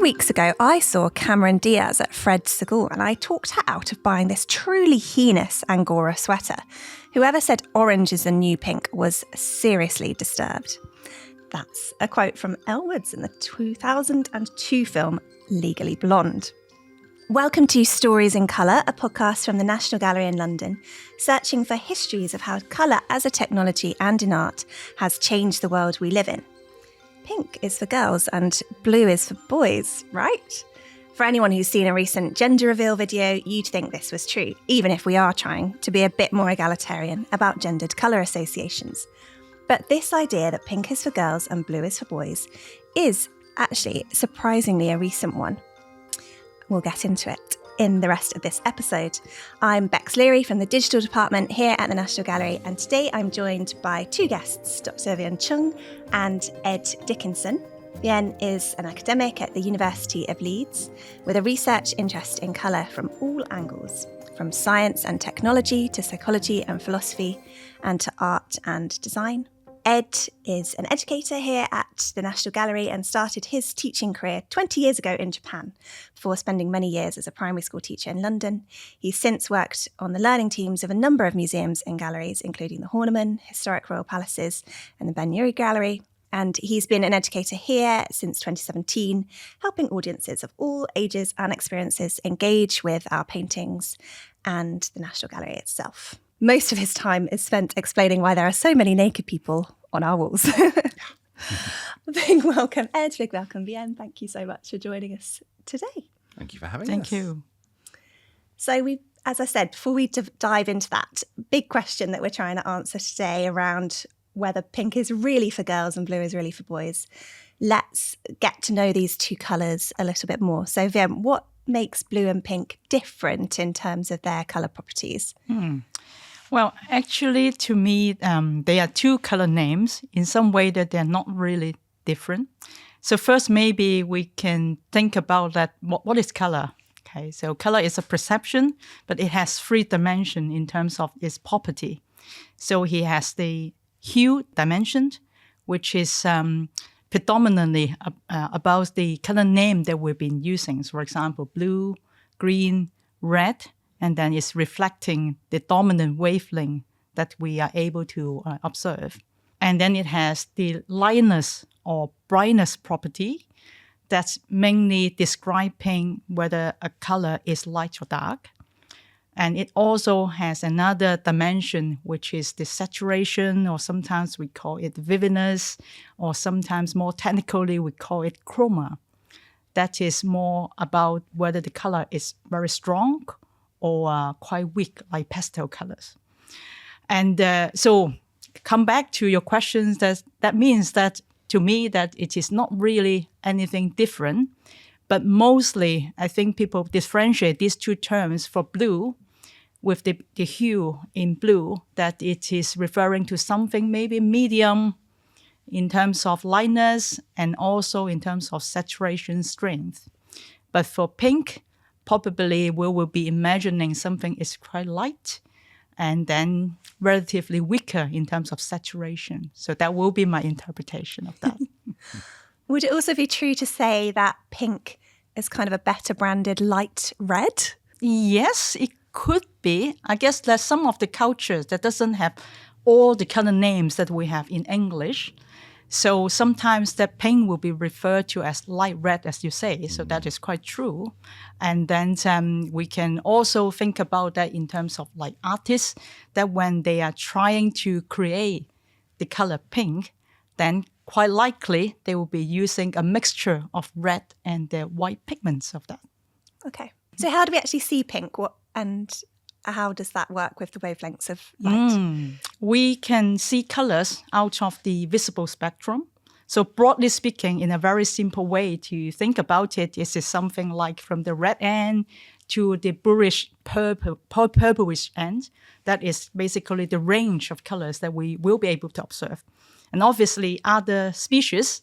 few weeks ago, I saw Cameron Diaz at Fred's School and I talked her out of buying this truly heinous Angora sweater. Whoever said orange is the new pink was seriously disturbed. That's a quote from Elle Woods in the 2002 film Legally Blonde. Welcome to Stories in Colour, a podcast from the National Gallery in London, searching for histories of how colour as a technology and in art has changed the world we live in. Pink is for girls and blue is for boys, right? For anyone who's seen a recent gender reveal video, you'd think this was true, even if we are trying to be a bit more egalitarian about gendered colour associations. But this idea that pink is for girls and blue is for boys is actually surprisingly a recent one. We'll get into it in the rest of this episode. I'm Beks from the digital department here at the National Gallery, and today I'm joined by two guests, Dr Vien Cheung and Ed Dickenson. Vien is an academic at the University of Leeds with a research interest in colour from all angles, from science and technology to psychology and philosophy, and to art and design. Ed is an educator here at the National Gallery and started his teaching career 20 years ago in Japan, before spending many years as a primary school teacher in London. He's since worked on the learning teams of a number of museums and galleries, including the Horniman, Historic Royal Palaces and the Ben-Yuri Gallery. And he's been an educator here since 2017, helping audiences of all ages and experiences engage with our paintings and the National Gallery itself. Most of his time is spent explaining why there are so many naked people on our walls. Big welcome, Ed. Big welcome, Vien. Thank you so much for joining us today. Thank you for having us. Thank you. So as I said, before we dive into that big question that we're trying to answer today around whether pink is really for girls and blue is really for boys, let's get to know these two colours a little bit more. So Vien, what makes blue and pink different in terms of their colour properties? Well, actually, to me, they are two color names in some way that they're not really different. So first, maybe we can think about that. What is color? Okay, so color is a perception, but it has three dimensions in terms of its property. So he has the hue dimension, which is predominantly about the color name that we've been using. So for example, blue, green, red, and then it's reflecting the dominant wavelength that we are able to observe. And then it has the lightness or brightness property that's mainly describing whether a color is light or dark. And it also has another dimension, which is the saturation, or sometimes we call it vividness, or sometimes more technically we call it chroma. That is more about whether the color is very strong or quite weak, like pastel colors. And so come back to your questions, that means that to me that it is not really anything different, but mostly I think people differentiate these two terms for blue with the hue in blue, that it is referring to something maybe medium in terms of lightness and also in terms of saturation strength. But for pink, probably we will be imagining something is quite light and then relatively weaker in terms of saturation. So that will be my interpretation of that. Would it also be true to say that pink is kind of a better branded light red? Yes, it could be. I guess there's some of the cultures that doesn't have all the color names that we have in English. So sometimes that pink will be referred to as light red, as you say. So that is quite true. And then we can also think about that in terms of like artists, that when they are trying to create the color pink, then quite likely they will be using a mixture of red and the white pigments of that. Okay. So how do we actually see pink? And how does that work with the wavelengths of light? We can see colors out of the visible spectrum. So broadly speaking, in a very simple way to think about it, is something like from the red end to the bluish purplish end. That is basically the range of colors that we will be able to observe. And obviously other species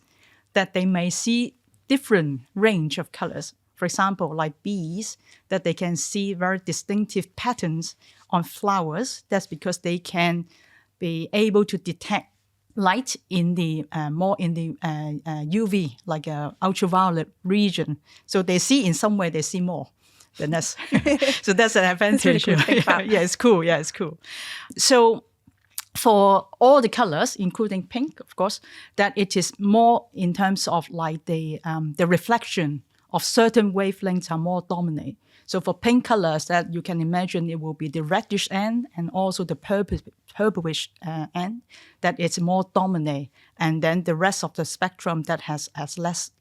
that they may see different range of colors. For example, like bees, that they can see very distinctive patterns on flowers. That's because they can be able to detect light in the more in the UV, like ultraviolet region. So they see in some way, they see more than us. So that's an advantage. That's really cool to think about. Yeah, it's cool. Yeah, it's cool. So for all the colors, including pink, of course, that it is more in terms of like the reflection of certain wavelengths are more dominant. So for pink colors, that you can imagine it will be the reddish end and also the purplish end, that it's more dominant. And then the rest of the spectrum that has less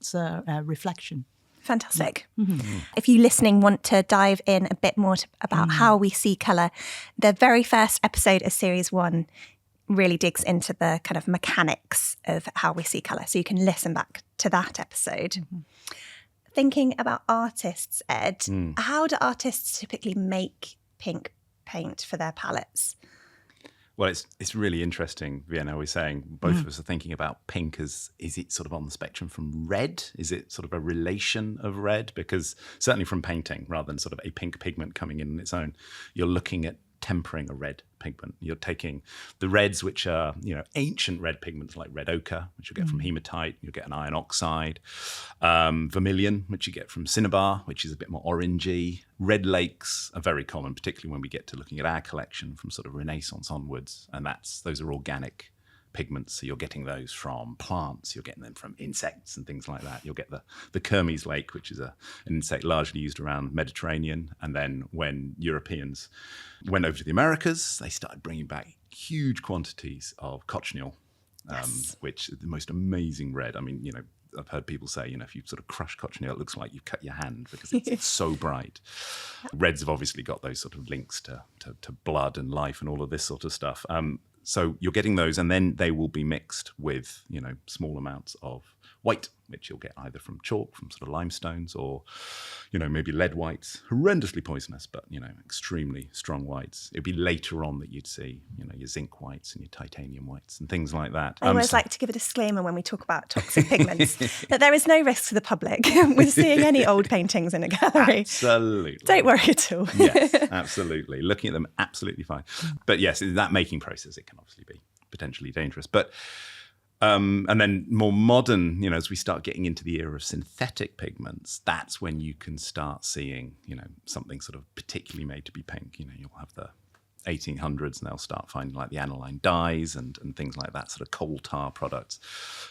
reflection. Fantastic. Mm-hmm. If you listening want to dive in a bit more about how we see colour, the very first episode of Series 1 really digs into the kind of mechanics of how we see colour. So you can listen back to that episode. Mm-hmm. Thinking about artists, Ed, how do artists typically make pink paint for their palettes? Well, it's really interesting, Vienna was saying, both of us are thinking about pink as, is it sort of on the spectrum from red? Is it sort of a relation of red? Because certainly from painting, rather than sort of a pink pigment coming in on its own, you're looking at tempering a red pigment. You're taking the reds, which are, ancient red pigments like red ochre, which you'll get from hematite. You'll get an iron oxide. Vermilion, which you get from cinnabar, which is a bit more orangey. Red lakes are very common, particularly when we get to looking at our collection from sort of Renaissance onwards. And those are organic pigments. So you're getting those from plants. You're getting them from insects and things like that. You'll get the Kermes lake, which is an insect largely used around Mediterranean. And then when Europeans went over to the Americas, they started bringing back huge quantities of cochineal, which is the most amazing red. I mean, I've heard people say, if you sort of crush cochineal, it looks like you've cut your hand because it's so bright. Reds have obviously got those sort of links to blood and life and all of this sort of stuff. So you're getting those, and then they will be mixed with, small amounts of white, which you'll get either from chalk, from sort of limestones, or, maybe lead whites, horrendously poisonous, but, extremely strong whites. It'd be later on that you'd see, your zinc whites and your titanium whites and things like that. I always like to give a disclaimer when we talk about toxic pigments, that there is no risk to the public with seeing any old paintings in a gallery. Absolutely. Don't worry at all. Yes, absolutely. Looking at them, absolutely fine. But yes, in that making process, it can obviously be potentially dangerous. But and then more modern, as we start getting into the era of synthetic pigments, that's when you can start seeing, something sort of particularly made to be pink. You'll have the 1800s and they'll start finding like the aniline dyes and things like that, sort of coal tar products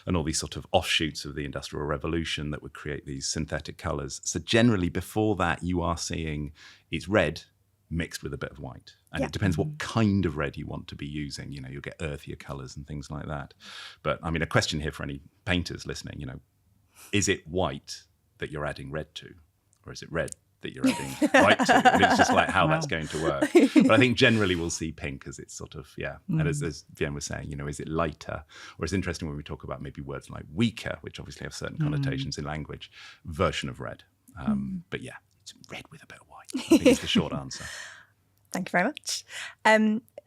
and all these sort of offshoots of the Industrial Revolution that would create these synthetic colours. So generally before that, you are seeing it's red mixed with a bit of white. And it depends what kind of red you want to be using. You'll get earthier colours and things like that. But I mean, a question here for any painters listening, is it white that you're adding red to? Or is it red that you're adding white to? And it's just like how that's going to work. But I think generally we'll see pink as it's sort of, And as Vien was saying, is it lighter? Or it's interesting when we talk about maybe words like weaker, which obviously have certain connotations in language, version of red. But yeah, it's red with a bit of white. I think it's the short answer. Thank you very much.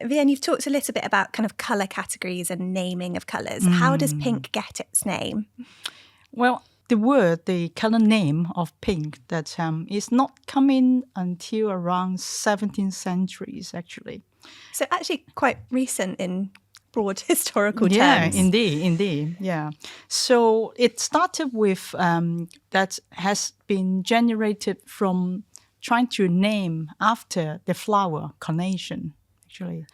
Vien, you've talked a little bit about kind of colour categories and naming of colours. How does pink get its name? Well, the colour name of pink that is not coming until around 17th centuries, actually. So actually quite recent in broad historical terms. Yeah, indeed. Yeah. So it started with that has been generated from trying to name after the flower carnation, actually.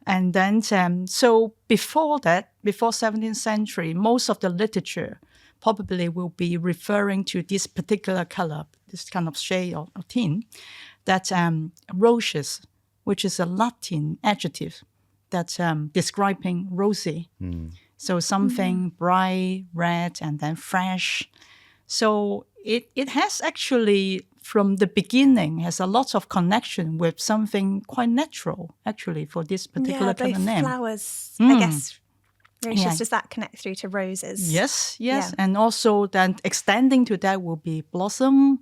And then, so before that, before 17th century, most of the literature probably will be referring to this particular color, this kind of shade or tint, that rosous, which is a Latin adjective that's describing rosy. So something bright, red, and then fresh. So it has actually, from the beginning, has a lot of connection with something quite natural, actually, for this particular kind of name. Flowers, I guess. Roses, does that connect through to roses? Yes. Yeah. And also then extending to that will be blossom,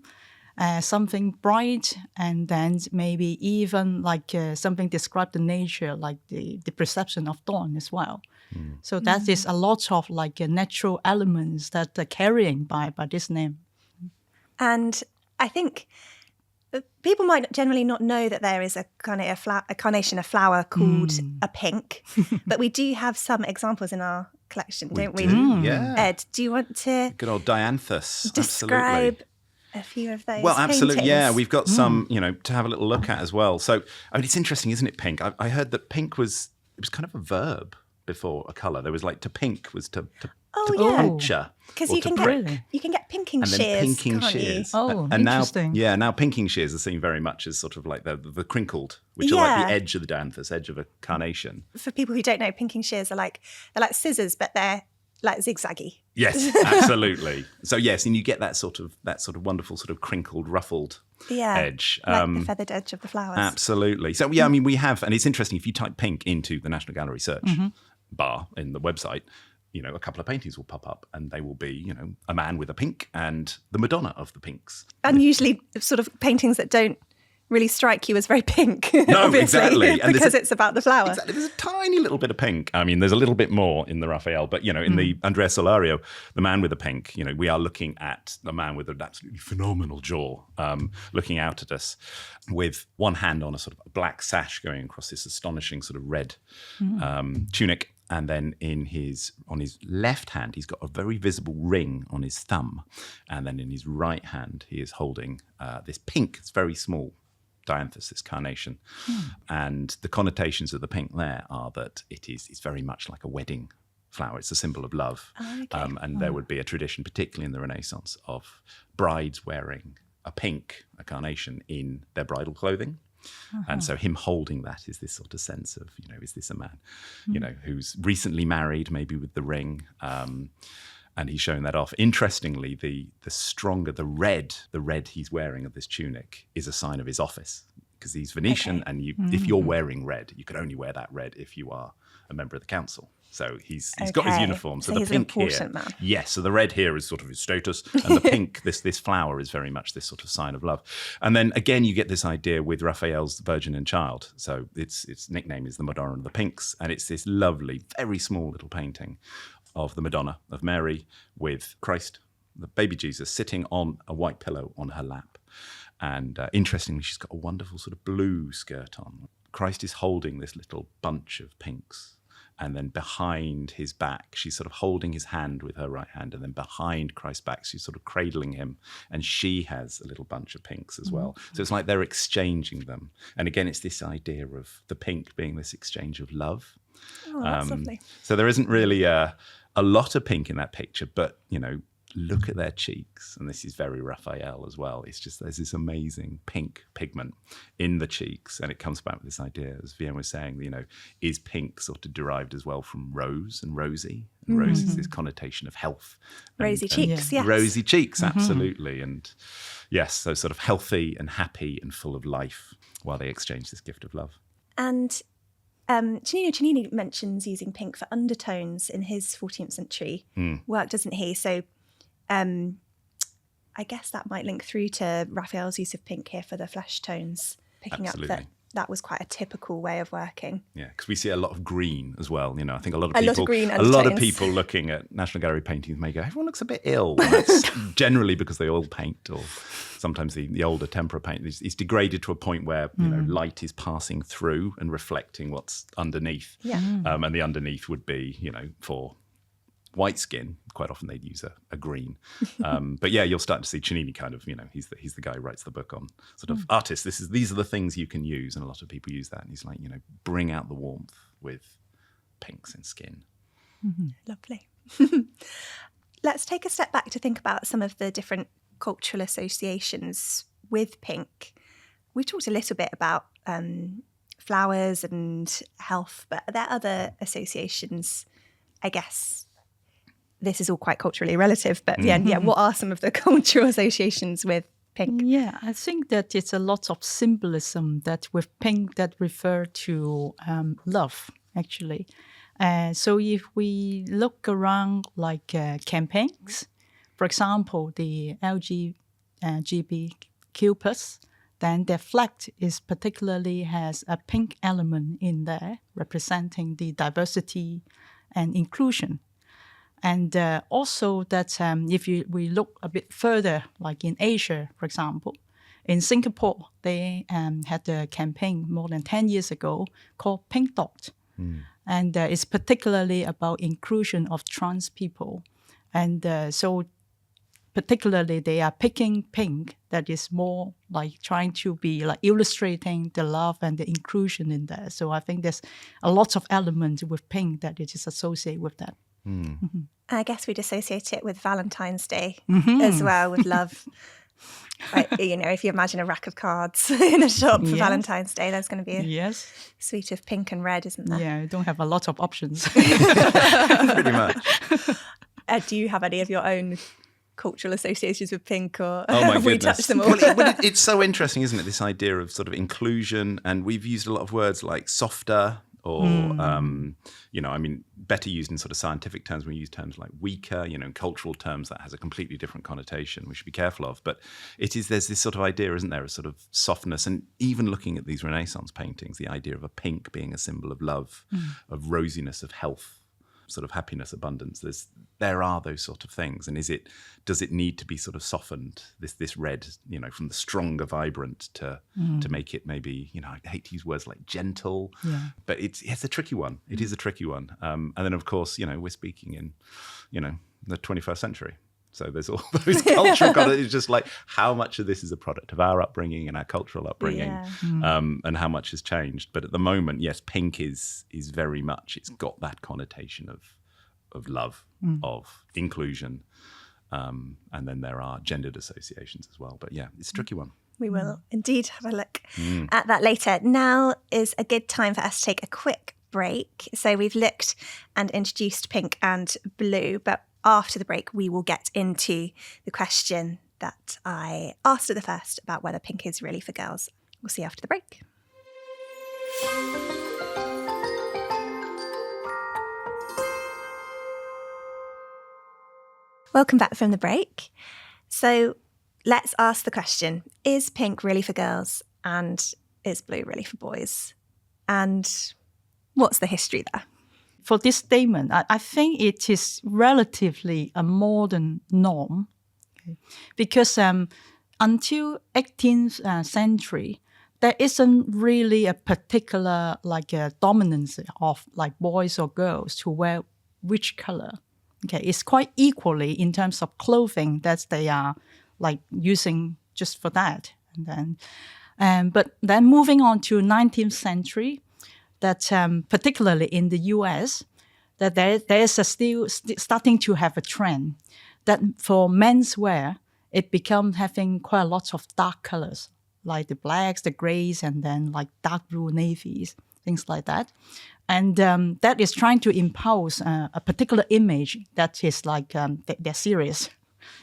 something bright, and then maybe even like something described in nature, like the perception of dawn as well. So that is a lot of like natural elements that are carrying by this name. And I think People might generally not know that there is a carnation, a flower called a pink, but we do have some examples in our collection, don't we? Yeah. Ed, do you want to Good old dianthus. describe Absolutely. a few of those Well, absolutely, paintings? yeah. We've got some, to have a little look at as well. So, it's interesting, isn't it, pink? I heard that pink was kind of a verb before a colour. There was like to pink was to puncture. Because you can get pinking and then shears, pinking can't shears. you? Oh, and interesting. Now pinking shears are seen very much as sort of like the crinkled, which are like the edge of the dianthus, edge of a carnation. For people who don't know, pinking shears are like scissors, but they're like zigzaggy. Yes, absolutely. So yes, and you get that sort of wonderful sort of crinkled, ruffled edge. Like the feathered edge of the flowers. Absolutely. So yeah, I mean, we have, and it's interesting, if you type pink into the National Gallery search bar in the website, a couple of paintings will pop up and they will be, a man with a pink and the Madonna of the pinks. And usually sort of paintings that don't really strike you as very pink. No, obviously, exactly. And because it's about the flower. Exactly. There's a tiny little bit of pink. I mean, there's a little bit more in the Raphael, but, in the Andrea Solario, the man with the pink, we are looking at a man with an absolutely phenomenal jaw, looking out at us with one hand on a sort of black sash going across this astonishing sort of red tunic. And then on his left hand, he's got a very visible ring on his thumb. And then in his right hand, he is holding this pink, it's very small, dianthus, this carnation. And the connotations of the pink there are that it's very much like a wedding flower. It's a symbol of love. And there would be a tradition, particularly in the Renaissance, of brides wearing a carnation in their bridal clothing. And so him holding that is this sort of sense of, is this a man, who's recently married, maybe with the ring, and he's showing that off. Interestingly, the stronger, the red he's wearing of this tunic is a sign of his office, because he's Venetian, and if you're wearing red, you can only wear that red if you are a member of the council. So he's got his uniform. So the he's pink an important here, man. yes. So the red here is sort of his status, and the pink, this flower, is very much this sort of sign of love. And then again, you get this idea with Raphael's Virgin and Child. So its nickname is the Madonna of the Pinks, and it's this lovely, very small little painting of the Madonna of Mary with Christ, the baby Jesus, sitting on a white pillow on her lap. And interestingly, she's got a wonderful sort of blue skirt on. Christ is holding this little bunch of pinks. And then behind his back, she's sort of holding his hand with her right hand. And then behind Christ's back, she's sort of cradling him. And she has a little bunch of pinks as well. So it's like they're exchanging them. And again, it's this idea of the pink being this exchange of love. Oh, that's lovely. So there isn't really a lot of pink in that picture, but, look at their cheeks. And this is very Raphael as well. It's just, there's this amazing pink pigment in the cheeks. And it comes back with this idea, as Vien was saying, is pink sort of derived as well from rose and rosy? And rose is this connotation of health. Rosy cheeks, yes. Rosy cheeks, absolutely. And yes, so sort of healthy and happy and full of life while they exchange this gift of love. And Cennini mentions using pink for undertones in his 14th century work, doesn't he? So I guess that might link through to Raphael's use of pink here for the flesh tones, picking Absolutely. up that was quite a typical way of working. Yeah, because we see a lot of green as well. I think a lot of people looking at National Gallery paintings may go, everyone looks a bit ill. And that's generally because they oil paint, or sometimes the older tempera paint is degraded to a point where light is passing through and reflecting what's underneath. Yeah. And the underneath would be, for white skin, quite often they'd use a green. But yeah, you'll start to see Cennini kind of, he's the guy who writes the book on sort of artists. These are the things you can use, and a lot of people use that. And he's like, bring out the warmth with pinks and skin. Lovely. Let's take a step back to think about some of the different cultural associations with pink. We talked a little bit about flowers and health, but are there other associations, I guess? This is all quite culturally relative, but what are some of the cultural associations with pink? Yeah, I think that it's a lot of symbolism that with pink that refer to love, actually. So if we look around like campaigns, for example, the LGBTQ+, then their flag is particularly has a pink element in there, representing the diversity and inclusion. And also that if we look a bit further, like in Asia, for example, In Singapore, they had a campaign more than 10 years ago called Pink Dot. And it's particularly about inclusion of trans people. And so particularly they are picking pink that is more like trying to be like illustrating the love and the inclusion in there. So I think there's a lot of elements with pink that it is associated with that. I guess we'd associate it with Valentine's Day as well, with love. Like, you know, if you imagine a rack of cards in a shop for Valentine's Day, there's going to be a suite of pink and red, isn't there? Yeah, you don't have a lot of options. Pretty much. Do you have any of your own cultural associations with pink, or oh my have we goodness. touched them all? Well, it's so interesting, isn't it, this idea of sort of inclusion, and we've used a lot of words like softer or, you know, I mean, better used in sort of scientific terms. We use terms like weaker, you know, in cultural terms that has a completely different connotation we should be careful of. But there's this sort of idea, isn't there, of sort of softness. And even looking at these Renaissance paintings, the idea of a pink being a symbol of love, of rosiness, of health, sort of happiness, abundance. There are those sort of things. And does it need to be sort of softened, this red, you know, from the stronger, vibrant to make it maybe, you know, I hate to use words like gentle, but it's a tricky one. It is a tricky one. And then, of course, you know, we're speaking in, you know, the 21st century. So there's all those cultural it's just like how much of this is a product of our upbringing and our cultural upbringing, and how much has changed. But at the moment, yes, pink is very much, it's got that connotation of love, of inclusion, and then there are gendered associations as well. But yeah, it's a tricky one. We will indeed have a look at that later. Now is a good time for us to take a quick break. So we've looked and introduced pink and blue, but after the break, we will get into the question that I asked at the first about whether pink is really for girls. We'll see you after the break. Welcome back from the break. So let's ask the question, is pink really for girls and is blue really for boys? And what's the history there? For this statement, I think it is relatively a modern norm, because until 18th century, there isn't really a particular like a dominance of like boys or girls to wear which color. Okay, it's quite equally in terms of clothing that they are like using just for that. And then, but then moving on to 19th century. That particularly in the US, that there is still starting to have a trend that for menswear, it becomes having quite a lot of dark colors, like the blacks, the grays, and then like dark blue navies, things like that. And that is trying to impose a particular image that is like they're serious.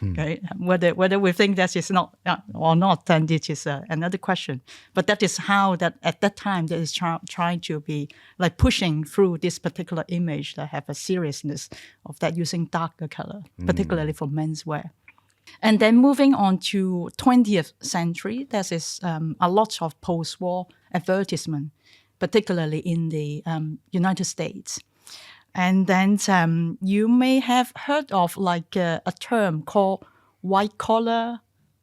Okay, whether we think that is not or not, then it is another question. But that is how that at that time that is trying to be like pushing through this particular image that have a seriousness of that using darker color, particularly for menswear. And then moving on to 20th century, there is a lot of post-war advertisement, particularly in the United States. And then you may have heard of like a term called white collar,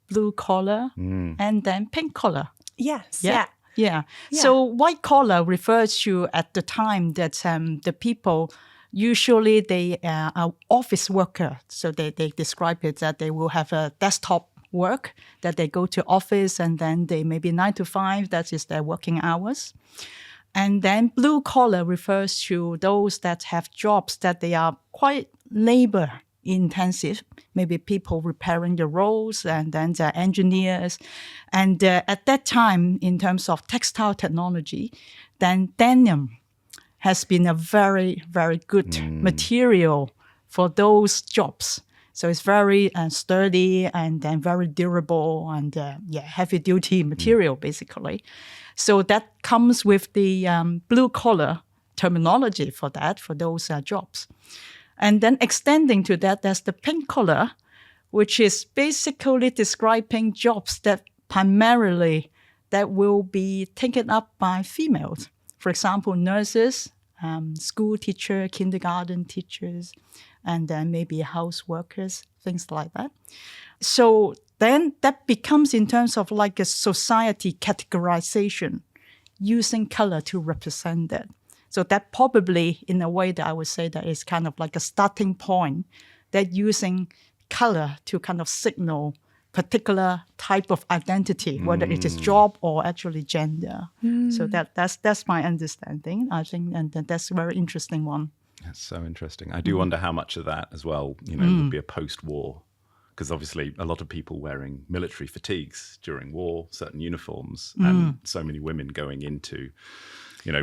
blue collar, and then pink collar. Yes. Yeah. So white collar refers to at the time that the people, usually they are office worker. So they describe it that they will have a desktop work, that they go to office and then they maybe 9 to 5, that is their working hours. And then blue collar refers to those that have jobs that they are quite labor intensive, maybe people repairing the roads and then the engineers. And at that time, in terms of textile technology, then denim has been a very, very good material for those jobs. So it's very sturdy and then very durable and heavy duty material basically. So that comes with the blue collar terminology for that, for those jobs. And then extending to that, there's the pink collar, which is basically describing jobs that primarily that will be taken up by females. For example, nurses, school teacher, kindergarten teachers, and then maybe house workers, things like that. So then that becomes in terms of like a society categorization, using color to represent that. So that probably, in a way, that I would say that is kind of like a starting point, that using color to kind of signal particular type of identity, whether it is job or actually gender. So that's my understanding, I think, and that's a very interesting one. That's so interesting. I do wonder how much of that as well, would be a post-war, because obviously a lot of people wearing military fatigues during war, certain uniforms, and so many women going into,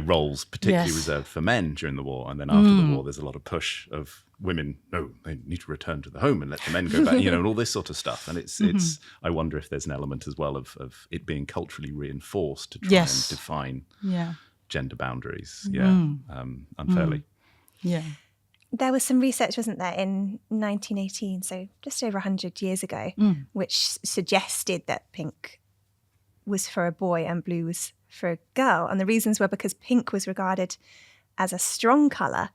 roles particularly reserved for men during the war. And then after the war, there's a lot of push of women, no, they need to return to the home and let the men go back, and all this sort of stuff. And it's I wonder if there's an element as well of it being culturally reinforced to try and define gender boundaries, unfairly. Yeah. There was some research, wasn't there, in 1918, so just over 100 years ago, which suggested that pink was for a boy and blue was for a girl. And the reasons were because pink was regarded as a strong colour,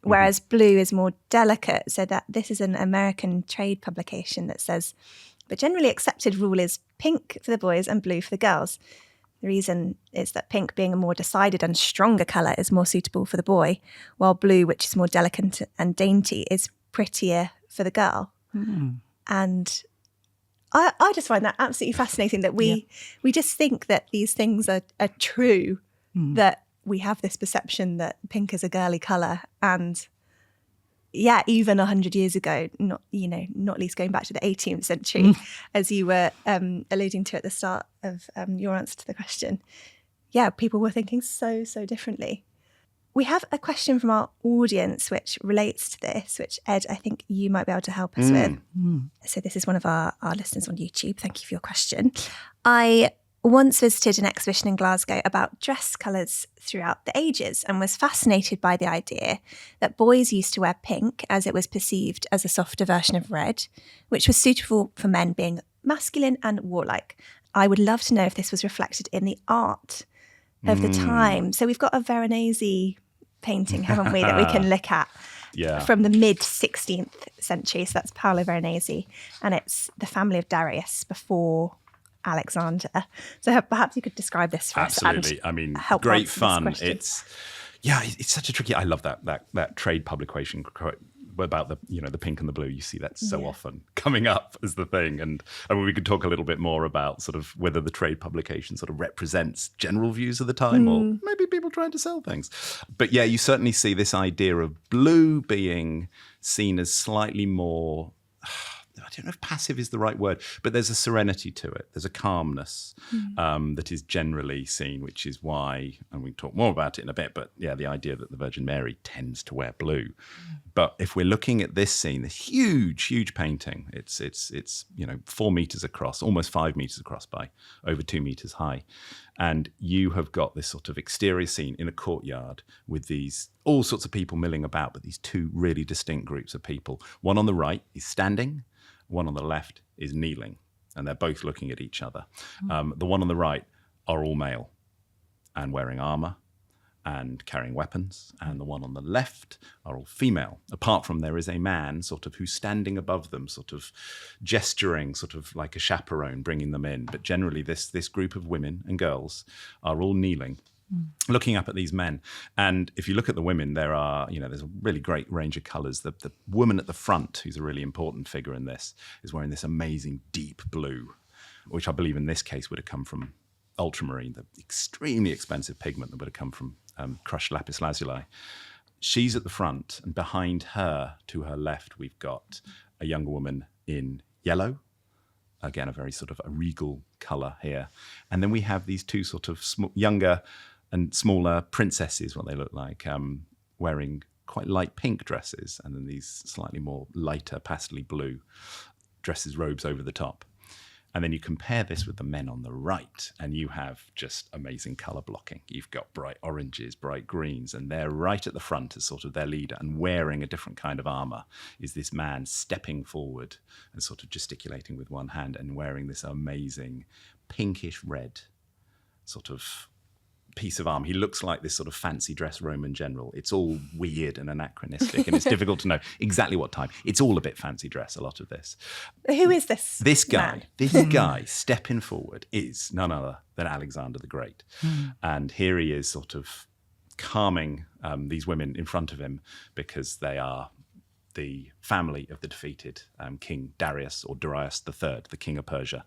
whereas blue is more delicate. So that this is an American trade publication that says, the generally accepted rule is pink for the boys and blue for the girls. The reason is that pink, being a more decided and stronger colour, is more suitable for the boy, while blue, which is more delicate and dainty, is prettier for the girl. And I just find that absolutely fascinating, that we just think that these things are true, that we have this perception that pink is a girly colour. And even 100 years ago, not least going back to the 18th century, as you were alluding to at the start of your answer to the question, people were thinking so differently. We have a question from our audience which relates to this, which, Ed, I think you might be able to help us with. So this is one of our listeners on YouTube. Thank you for your question. I once visited an exhibition in Glasgow about dress colours throughout the ages and was fascinated by the idea that boys used to wear pink as it was perceived as a softer version of red, which was suitable for men being masculine and warlike. I would love to know if this was reflected in the art of the time. So we've got a Veronese painting, haven't we, that we can look at from the mid-16th century. So that's Paolo Veronese, and it's the family of Darius before Alexander. So perhaps you could describe this for us. Absolutely. I mean, great fun. It's such a tricky. I love that trade publication about the pink and the blue. You see that so often coming up as the thing, and I mean, we could talk a little bit more about sort of whether the trade publication sort of represents general views of the time, or maybe people trying to sell things. But you certainly see this idea of blue being seen as slightly more, I don't know if passive is the right word, but there's a serenity to it. There's a calmness that is generally seen, which is why, and we can talk more about it in a bit, but the idea that the Virgin Mary tends to wear blue. But if we're looking at this scene, this huge painting, it's 4 meters across, almost 5 meters across by over 2 meters high. And you have got this sort of exterior scene in a courtyard with these all sorts of people milling about, but these two really distinct groups of people. One on the right is standing, one on the left is kneeling, and they're both looking at each other. The one on the right are all male and wearing armour and carrying weapons, and the one on the left are all female. Apart from there is a man sort of who's standing above them, sort of gesturing, sort of like a chaperone, bringing them in. But generally this group of women and girls are all kneeling, looking up at these men. And if you look at the women, there are, there's a really great range of colours. The woman at the front, who's a really important figure in this, is wearing this amazing deep blue, which I believe in this case would have come from ultramarine, the extremely expensive pigment that would have come from crushed lapis lazuli. She's at the front, and behind her, to her left, we've got a younger woman in yellow. Again, a very sort of a regal colour here. And then we have these two sort of younger and smaller princesses, what they look like, wearing quite light pink dresses, and then these slightly more lighter pastely blue dresses, robes over the top. And then you compare this with the men on the right, and you have just amazing colour blocking. You've got bright oranges, bright greens, and they're right at the front as sort of their leader, and wearing a different kind of armour is this man stepping forward and sort of gesticulating with one hand and wearing this amazing pinkish red sort of piece of armor. He looks like this sort of fancy dress Roman general. It's all weird and anachronistic, and it's difficult to know exactly what time. It's all a bit fancy dress, a lot of this. Who is this? This guy, man? this guy stepping forward is none other than Alexander the Great. And here he is sort of calming these women in front of him because they are the family of the defeated King Darius or Darius III, the king of Persia.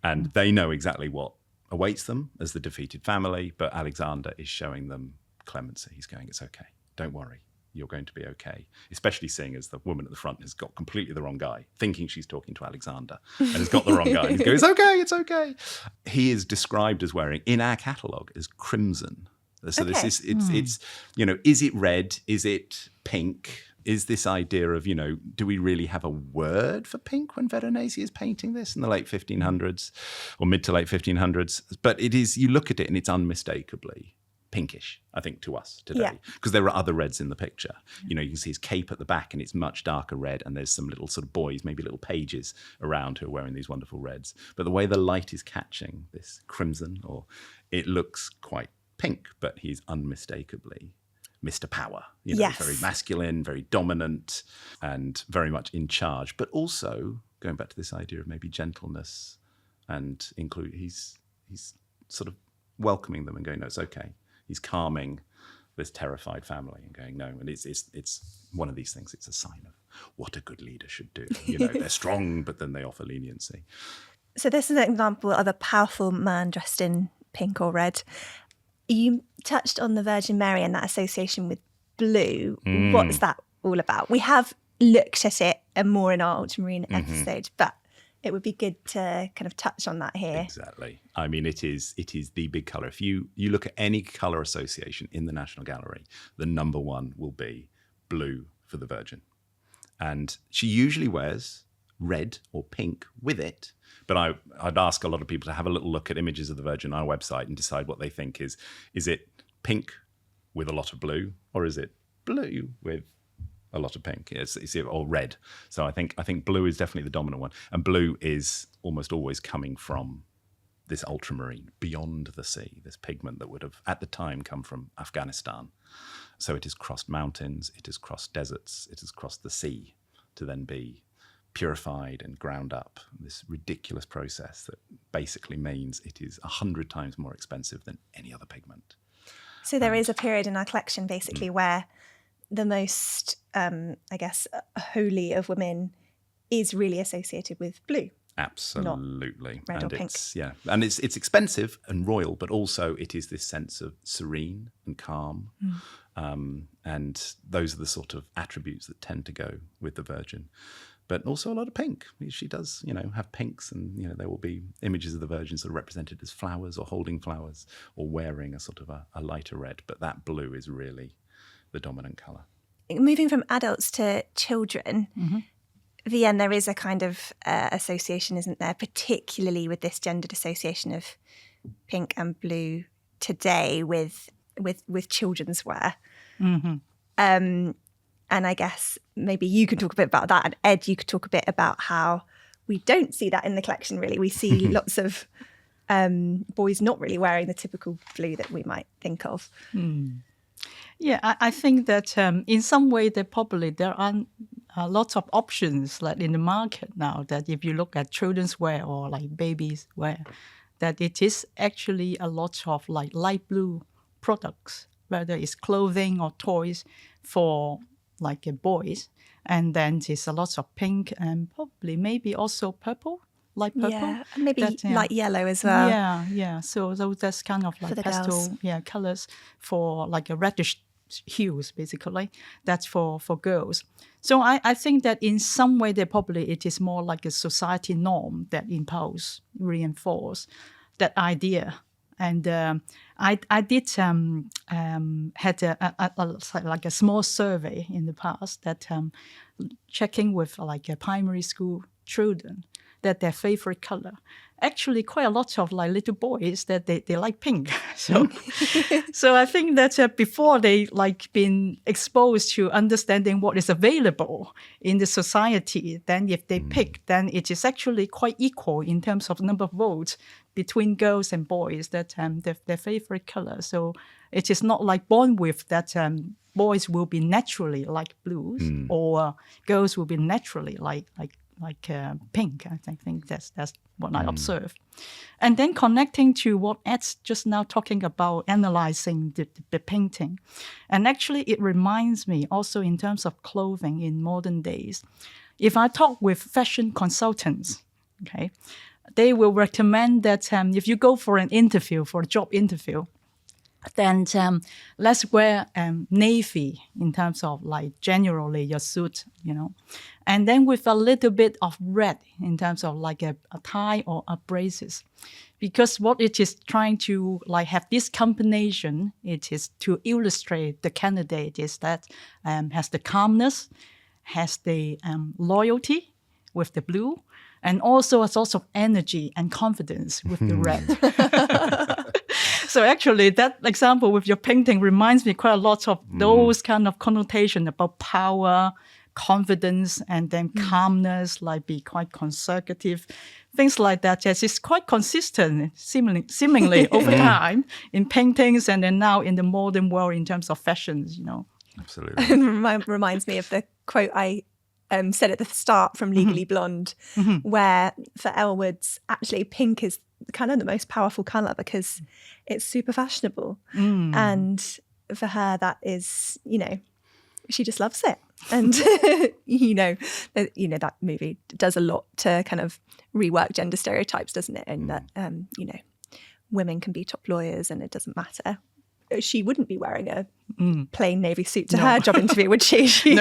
And they know exactly what awaits them as the defeated family, but Alexander is showing them clemency. He's going, it's okay. Don't worry. You're going to be okay. Especially seeing as the woman at the front has got completely the wrong guy, thinking she's talking to Alexander and has got the wrong guy. And he's going, it's okay. He is described as wearing, in our catalogue, as crimson. So this is, it's, is it red? Is it pink? Is this idea of, do we really have a word for pink when Veronese is painting this in the late 1500s or mid to late 1500s? But it is, you look at it and it's unmistakably pinkish, I think, to us today, because there are other reds in the picture. You can see his cape at the back and it's much darker red, and there's some little sort of boys, maybe little pages around who are wearing these wonderful reds. But the way the light is catching this crimson, it looks quite pink, but he's unmistakably Mr. Power, very masculine, very dominant, and very much in charge. But also going back to this idea of maybe gentleness, and he's sort of welcoming them and going, no, it's okay. He's calming this terrified family and going, no. And it's one of these things. It's a sign of what a good leader should do. They're strong, but then they offer leniency. So this is an example of a powerful man dressed in pink or red. You touched on the Virgin Mary and that association with blue. What's that all about? We have looked at it more in our ultramarine episode, but it would be good to kind of touch on that here. Exactly. I mean, it is the big colour. If you look at any colour association in the National Gallery, the number one will be blue for the Virgin. And she usually wears red or pink with it. But I'd ask a lot of people to have a little look at images of the Virgin on our website and decide what they think is it pink with a lot of blue, or is it blue with a lot of pink? Or red. So I think blue is definitely the dominant one. And blue is almost always coming from this ultramarine, beyond the sea, this pigment that would have, at the time, come from Afghanistan. So it has crossed mountains, it has crossed deserts, it has crossed the sea to then be purified and ground up. This ridiculous process that basically means it is 100 times more expensive than any other pigment. So there is a period in our collection basically where the most, holy of women is really associated with blue. Absolutely. Red or pink. And it's expensive and royal, but also it is this sense of serene and calm. And those are the sort of attributes that tend to go with the Virgin. But also a lot of pink. She does, have pinks, and there will be images of the Virgin sort of represented as flowers or holding flowers or wearing a sort of a lighter red. But that blue is really the dominant colour. Moving from adults to children, Vien, there is a kind of association, isn't there, particularly with this gendered association of pink and blue today with children's wear. And I guess maybe you could talk a bit about that. And Ed, you could talk a bit about how we don't see that in the collection, really. We see lots of boys not really wearing the typical blue that we might think of. Yeah, I think that in some way there are lots of options like in the market now, that if you look at children's wear or like babies wear, that it is actually a lot of like light blue products, whether it's clothing or toys for like boys. And then there's a lot of pink and probably maybe also purple, light purple. Yeah, and maybe light yellow as well. Yeah. So that's kind of like pastel colors for like a reddish hues, basically. That's for girls. So I think that in some way it is more like a society norm that reinforce that idea. And I did had a small survey in the past that checking with like a primary school children that their favorite color. Actually, quite a lot of like little boys that they like pink. So I think that before they like been exposed to understanding what is available in the society, then if they pick, then it is actually quite equal in terms of number of votes between girls and boys that their favorite color. So it is not like born with that boys will be naturally like blues or girls will be naturally like pink. I think that's what I observed. And then connecting to what Ed's just now talking about, analyzing the painting. And actually it reminds me also in terms of clothing in modern days. If I talk with fashion consultants, okay, they will recommend that if you go for an interview, for a job interview, then let's wear navy in terms of like generally your suit, and then with a little bit of red in terms of like a tie or a braces. Because what it is trying to like have this combination, it is to illustrate the candidate is that has the calmness, has the loyalty with the blue, and also a source of energy and confidence with the red. So actually, that example with your painting reminds me quite a lot of those kind of connotation about power, confidence, and then calmness, like be quite conservative, things like that. Yes, it's quite consistent, seemingly over time in paintings, and then now in the modern world in terms of fashions. Absolutely. It reminds me of the quote I said at the start from Legally Blonde, where for Elle Woods, actually pink is kind of the most powerful colour because it's super fashionable. And for her, that is, she just loves it. And, that movie does a lot to kind of rework gender stereotypes, doesn't it? And that, women can be top lawyers and it doesn't matter. She wouldn't be wearing a plain navy suit to her job interview, would she? She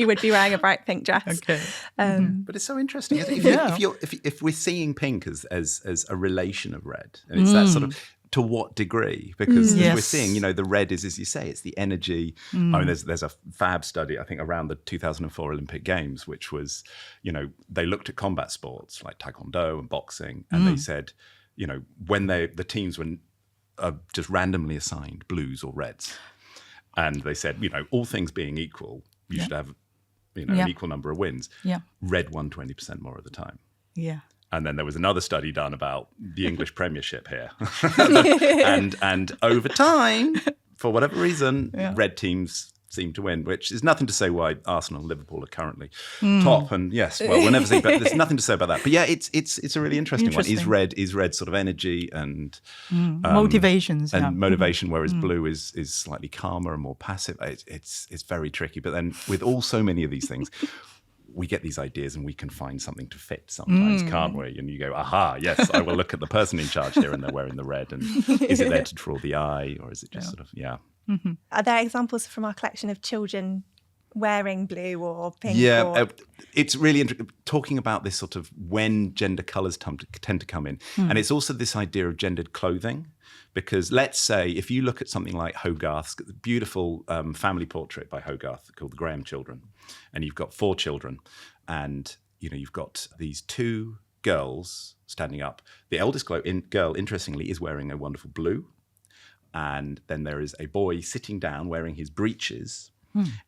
would be wearing a bright pink dress. Okay. But it's so interesting. If we're seeing pink as a relation of red, and it's that sort of, to what degree? Because as we're seeing, the red is, as you say, it's the energy. I mean, there's a fab study, I think, around the 2004 Olympic Games, which was, they looked at combat sports like taekwondo and boxing, and they said, when the teams were just randomly assigned blues or reds. And they said, all things being equal, you should have, an equal number of wins. Yeah. Red won 20% more of the time. Yeah. And then there was another study done about the English Premiership here. and over time, for whatever reason, red teams seem to win, which is nothing to say why Arsenal and Liverpool are currently top. And yes, well, we'll never see, but there's nothing to say about that. But yeah, it's a really interesting one. Is red sort of energy and motivations and motivation, whereas blue is slightly calmer and more passive. It's very tricky. But then with so many of these things, we get these ideas and we can find something to fit sometimes, can't we? And you go, aha, yes, I will look at the person in charge here and they're wearing the red. And is it there to draw the eye, or is it just sort of, Are there examples from our collection of children wearing blue or pink? Yeah, it's really interesting talking about this sort of when gender colours tend to come in. And it's also this idea of gendered clothing. Because let's say if you look at something like Hogarth's beautiful family portrait by Hogarth called The Graham Children, and you've got 4 children, and you've got these 2 girls standing up. The eldest girl, interestingly, is wearing a wonderful blue. And then there is a boy sitting down wearing his breeches.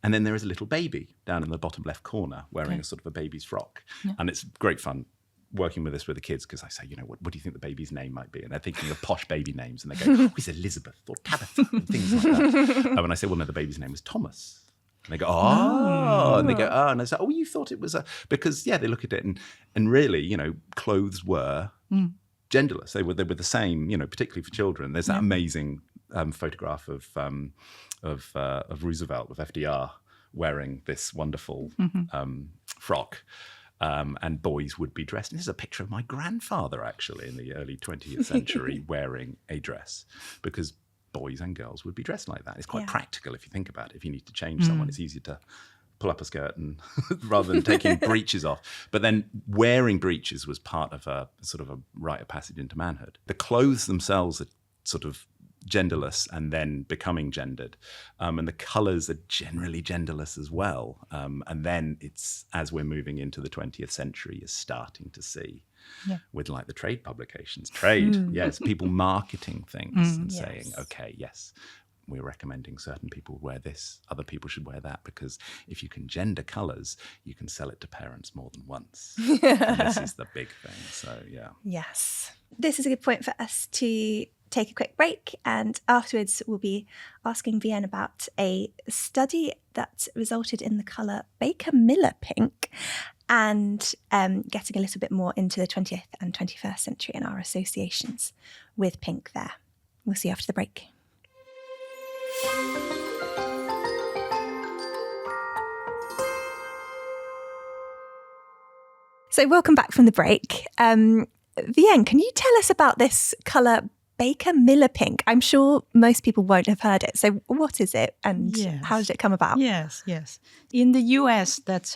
And then there is a little baby down in the bottom left corner wearing a sort of a baby's frock. Yeah. And it's great fun working with the kids, because I say, what do you think the baby's name might be? And they're thinking of posh baby names. And they go, oh, it's Elizabeth or Tabitha and things like that. And I say, well, no, the baby's name was Thomas. And they go, oh. And they go, oh. And I say, oh, you thought it was because, they look at it and really, clothes were genderless. They were the same, particularly for children. There's that amazing photograph of Roosevelt, of FDR, wearing this wonderful frock. And boys would be dressed. And this is a picture of my grandfather, actually, in the early 20th century, wearing a dress, because boys and girls would be dressed like that. It's quite practical if you think about it. If you need to change someone, it's easier to pull up a skirt and rather than taking breeches off. But then wearing breeches was part of a sort of a rite of passage into manhood. The clothes themselves are sort of genderless and then becoming gendered. And the colours are generally genderless as well. And then it's, as we're moving into the 20th century, you're starting to see with like the trade publications, yes, people marketing things and saying, okay, yes, we're recommending certain people wear this, other people should wear that, because if you can gender colours, you can sell it to parents more than once. And this is the big thing. So, yeah. Yes. This is a good point for us to take a quick break, and afterwards we'll be asking Vien about a study that resulted in the colour Baker Miller pink, and getting a little bit more into the 20th and 21st century and our associations with pink there. We'll see you after the break. So welcome back from the break. Vien, can you tell us about this colour Baker Miller pink? I'm sure most people won't have heard it. So what is it, and how did it come about? Yes. In the US, that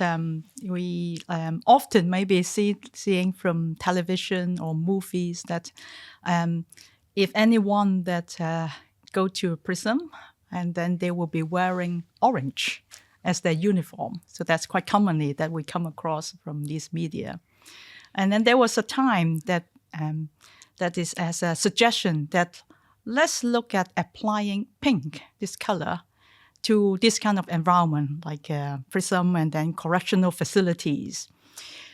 we often maybe seeing from television or movies that if anyone that go to a prison, and then they will be wearing orange as their uniform. So that's quite commonly that we come across from these media. And then there was a time that that is as a suggestion that let's look at applying pink, this color, to this kind of environment like prison and then correctional facilities.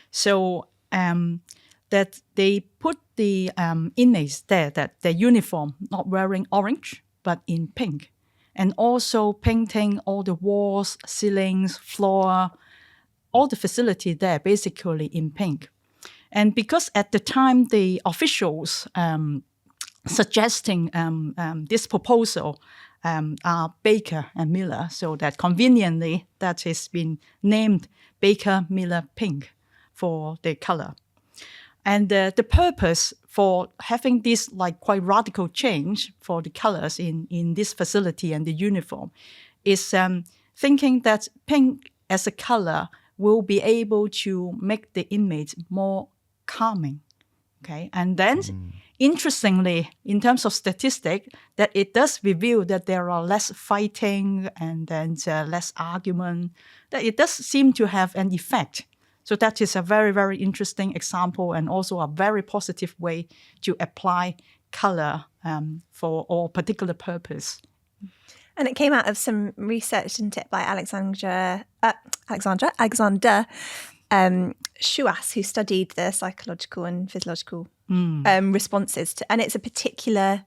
So that they put the inmates there, that their uniform not wearing orange, but in pink. And also painting all the walls, ceilings, floor, all the facility there basically in pink. And because at the time the officials suggesting this proposal are Baker and Miller, so that conveniently that has been named Baker Miller pink for the color. And the purpose for having this like quite radical change for the colors in this facility and the uniform is thinking that pink as a color will be able to make the inmates more calming. Okay, and then interestingly, in terms of statistic, that it does reveal that there are less fighting and then less argument, that it does seem to have an effect. So that is a very, very interesting example, and also a very positive way to apply color for a particular purpose. And it came out of some research, didn't it, by Alexander Schuas, who studied the psychological and physiological responses to, and it's a particular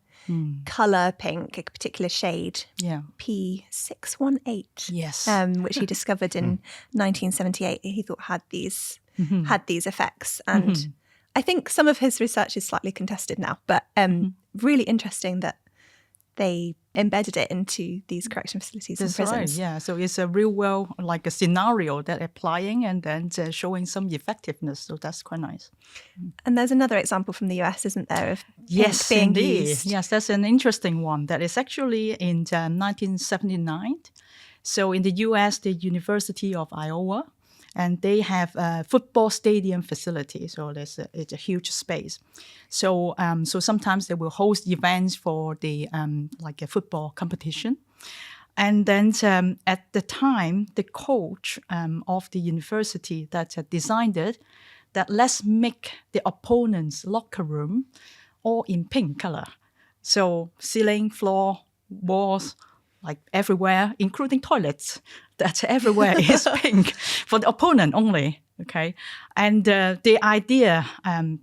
colour pink, a particular shade, P618, yes, which he discovered in 1978. He thought had these effects, and I think some of his research is slightly contested now, but really interesting that they embedded it into these correction facilities and prisons. Right, yeah. So it's a real well, like a scenario that applying and then showing some effectiveness. So that's quite nice. And there's another example from the US, isn't there, of yes, being indeed. used? Yes, that's an interesting one. That is actually in 1979. So in the US, the University of Iowa, and they have a football stadium facility. So it's a huge space. So so sometimes they will host events for the like a football competition. And then at the time, the coach of the university that designed it, that let's make the opponent's locker room all in pink color. So ceiling, floor, walls, like everywhere, including toilets, that everywhere is pink for the opponent only, okay? And the idea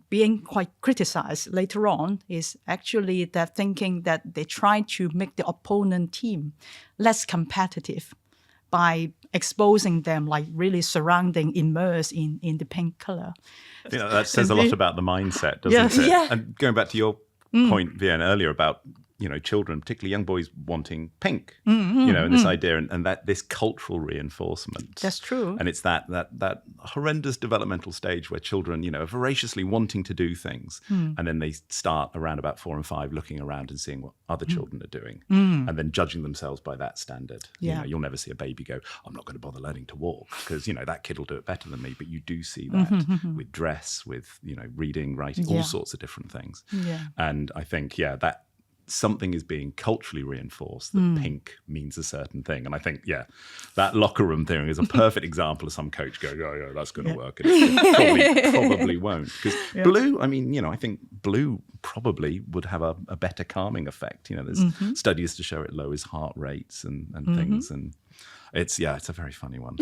being quite criticized later on is actually that thinking that they try to make the opponent team less competitive by exposing them, like really surrounding, immersed in the pink color. You know, that says a lot about the mindset, doesn't it? Yeah. And going back to your point, Vien, earlier about, you know, children, particularly young boys, wanting pink, you know, and this idea and that this cultural reinforcement. That's true. And it's that horrendous developmental stage where children, you know, are voraciously wanting to do things. And then they start around about 4 and 5 looking around and seeing what other children are doing and then judging themselves by that standard. Yeah. You know, you'll never see a baby go, I'm not going to bother learning to walk because, you know, that kid will do it better than me. But you do see that with dress, with, you know, reading, writing, all sorts of different things. Yeah. And I think, that something is being culturally reinforced that pink means a certain thing. And I think, that locker room thing is a perfect example of some coach going, yeah, that's going to work. And it probably won't. Because blue, I mean, I think blue probably would have a better calming effect. There's studies to show it lowers heart rates and things. And it's a very funny one.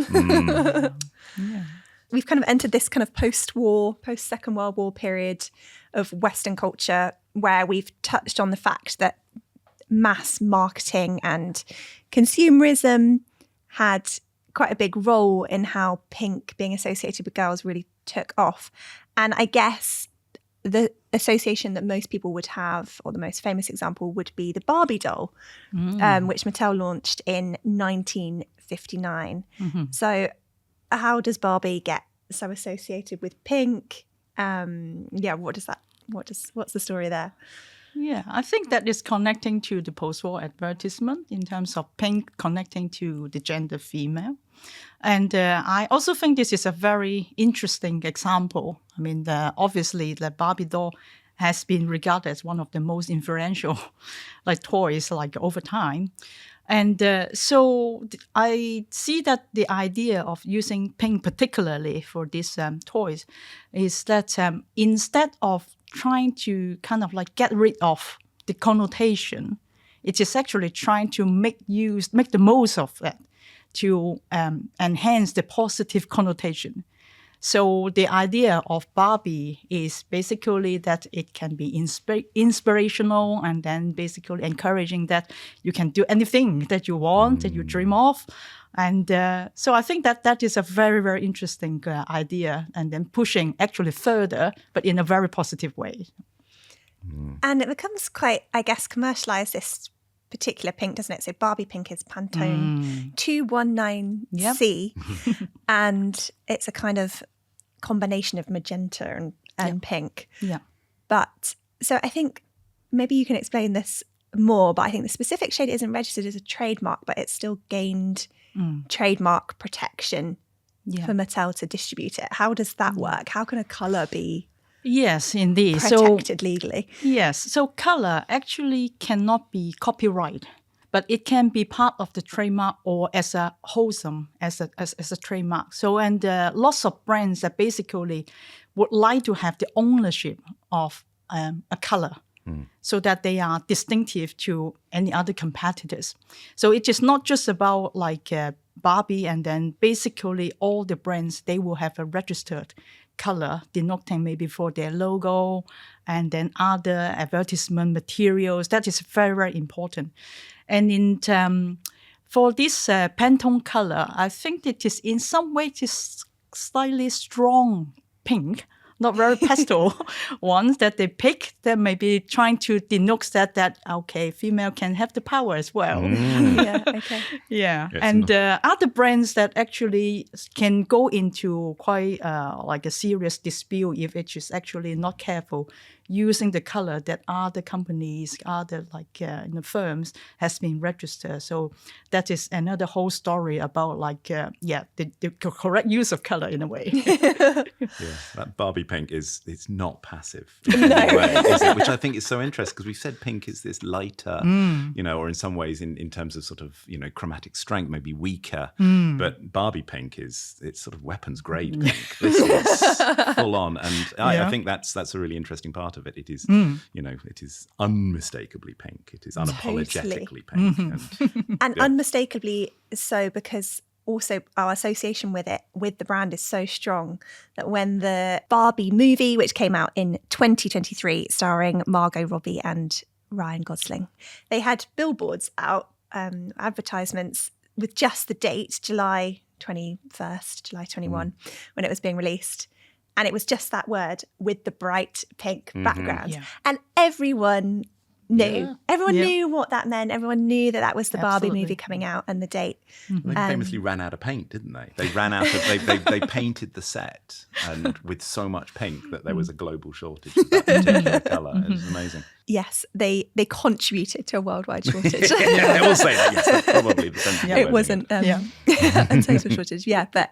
We've kind of entered this kind of post-war, post-Second World War period of Western culture where we've touched on the fact that mass marketing and consumerism had quite a big role in how pink being associated with girls really took off. And I guess the association that most people would have, or the most famous example, would be the Barbie doll, which Mattel launched in 1959. So how does Barbie get so associated with pink? What's the story there? Yeah, I think that is connecting to the post-war advertisement in terms of pink connecting to the gender female. And I also think this is a very interesting example. I mean, obviously, the Barbie doll has been regarded as one of the most influential toys over time. And so I see that the idea of using pink particularly for these toys is that instead of trying to kind of get rid of the connotation, it is actually trying to make the most of it to enhance the positive connotation. So the idea of Barbie is basically that it can be inspirational and then basically encouraging that you can do anything that you want, that you dream of. And so I think that is a very, very interesting idea, and then pushing actually further, but in a very positive way. And it becomes quite, I guess, commercialised, this particular pink, doesn't it? So Barbie pink is Pantone 219C, and it's a kind of combination of magenta and pink. Yeah. But so I think maybe you can explain this more, but I think the specific shade isn't registered as a trademark, but it's still gained trademark protection for Mattel to distribute it. How does that work? How can a colour be Yes, indeed. protected legally? Yes. So color actually cannot be copyright, but it can be part of the trademark or as a wholesome, as a trademark. So, and lots of brands that basically would like to have the ownership of a color so that they are distinctive to any other competitors. So it is not just about Barbie, and then basically all the brands, they will have a registered color denoting maybe for their logo and then other advertisement materials. That is very, very important. And for this Pantone color, I think it is in some way just slightly strong pink, not very pastel ones that they pick that may be trying to denote that okay, female can have the power as well. Yeah, okay. Yeah, and other brands that actually can go into quite a serious dispute if it is actually not careful using the color that other companies, other firms has been registered. So that is another whole story about the correct use of color in a way. That Barbie pink it's not passive in any way, is it? Which I think is so interesting, because we've said pink is this lighter, or in some ways in terms of sort of, chromatic strength, maybe weaker. But Barbie pink it's sort of weapons grade pink. This is full on. And I think that's a really interesting part of it. It is, it is unmistakably pink. It is unapologetically pink. And unmistakably so, because also our association with the brand is so strong that when the Barbie movie, which came out in 2023, starring Margot Robbie and Ryan Gosling, they had billboards out, advertisements with just the date, July 21st, July 21, when it was being released. And it was just that word with the bright pink background. Yeah. And everyone knew. Yeah. Everyone knew what that meant. Everyone knew that was the Barbie movie coming out and the date. They famously ran out of paint, didn't they? They ran out of, they painted the set and with so much pink that there was a global shortage of that particular colour. It was amazing. Yes, they contributed to a worldwide shortage. I will say that, yes, that's probably the sense. It wasn't a total shortage, but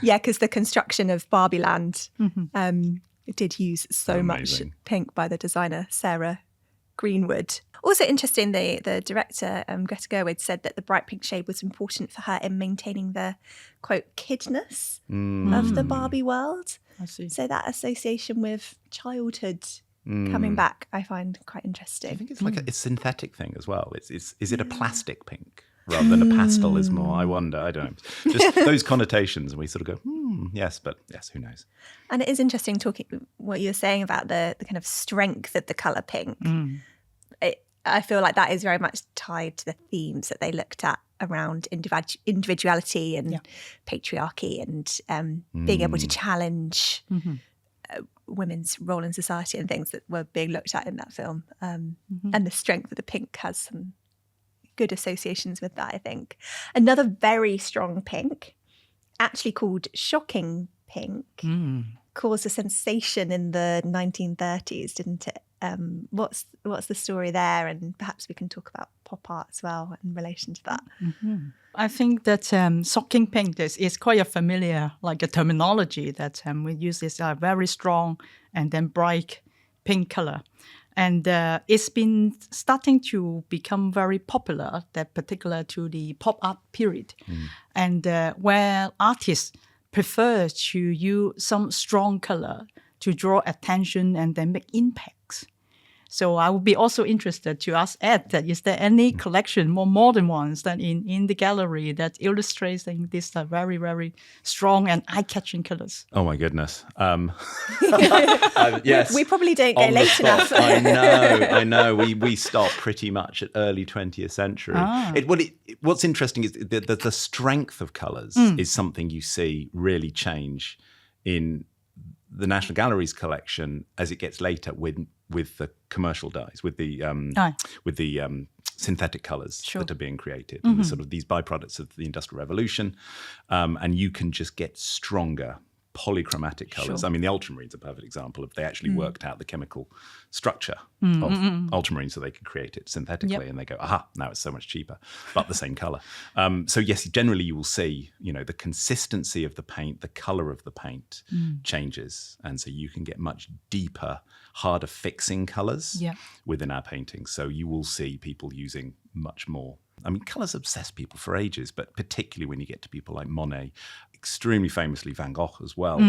because the construction of Barbie Land did use so much pink by the designer, Sarah Greenwood. Also interesting, the director, Greta Gerwig, said that the bright pink shade was important for her in maintaining the, quote, kidness of the Barbie world. I see. So that association with childhood coming back, I find quite interesting. I think it's like a synthetic thing as well. Is it a plastic pink rather than a pastel is more? I wonder. I don't know. Just those connotations, and we sort of go, yes, but yes, who knows? And it is interesting talking what you were saying about the kind of strength of the colour pink. I feel like that is very much tied to the themes that they looked at around individuality and patriarchy and being able to challenge women's role in society and things that were being looked at in that film. And the strength of the pink has some good associations with that, I think. Another very strong pink, actually called shocking pink, caused a sensation in the 1930s, didn't it? What's the story there? And perhaps we can talk about pop art as well in relation to that. I think that shocking pink is quite a familiar, like a terminology that we use this very strong and then bright pink color. And it's been starting to become very popular, that particular to the pop art period. And where artists prefer to use some strong color to draw attention and then make impacts. So I would be also interested to ask Ed, that is there any collection, more modern ones, that in the gallery that illustrates these very, very strong and eye-catching colors? Oh my goodness! Yes, we probably don't go late enough. I know. We stop pretty much at early 20th century. What's interesting is the strength of colours is something you see really change in the National Gallery's collection as it gets later with the commercial dyes, with the synthetic colours that are being created, and the sort of these byproducts of the Industrial Revolution, and you can just get stronger polychromatic colours. I mean, the ultramarines are a perfect example of they actually worked out the chemical structure of ultramarine so they could create it synthetically, and they go, aha, now it's so much cheaper, but the same colour. So yes, generally you will see, the consistency of the paint, the colour of the paint changes, and so you can get much deeper, harder fixing colours within our paintings. So you will see people using much more. I mean, colours obsess people for ages, but particularly when you get to people like Monet, extremely famously Van Gogh as well,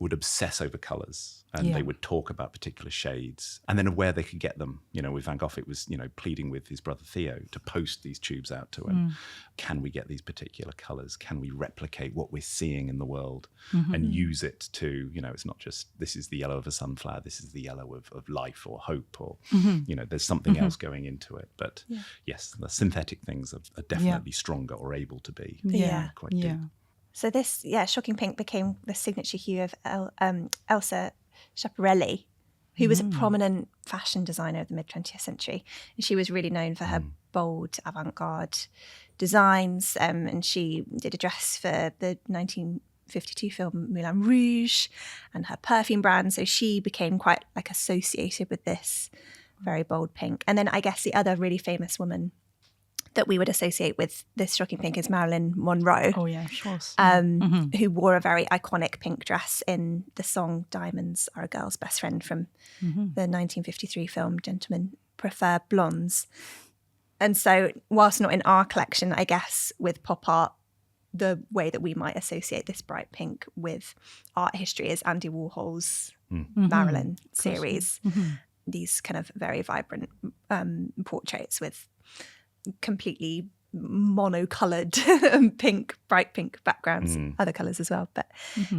would obsess over colours, and they would talk about particular shades and then where they could get them. With Van Gogh, it was, pleading with his brother Theo to post these tubes out to him. Can we get these particular colours? Can we replicate what we're seeing in the world and use it to, it's not just this is the yellow of a sunflower, this is the yellow of life or hope, or, there's something else going into it. But yes, the synthetic things are definitely stronger or able to be quite deep. So this, shocking pink became the signature hue of Elsa Schiaparelli, who was a prominent fashion designer of the mid-20th century. And she was really known for her bold avant-garde designs. And she did a dress for the 1952 film Moulin Rouge and her perfume brand. So she became quite associated with this very bold pink. And then I guess the other really famous woman that we would associate with this shocking pink is Marilyn Monroe. Oh, yeah, of course. Who wore a very iconic pink dress in the song Diamonds Are a Girl's Best Friend from the 1953 film Gentlemen Prefer Blondes. And so whilst not in our collection, I guess with pop art, the way that we might associate this bright pink with art history is Andy Warhol's Marilyn series. These kind of very vibrant portraits with completely mono-coloured bright pink backgrounds, other colours as well, but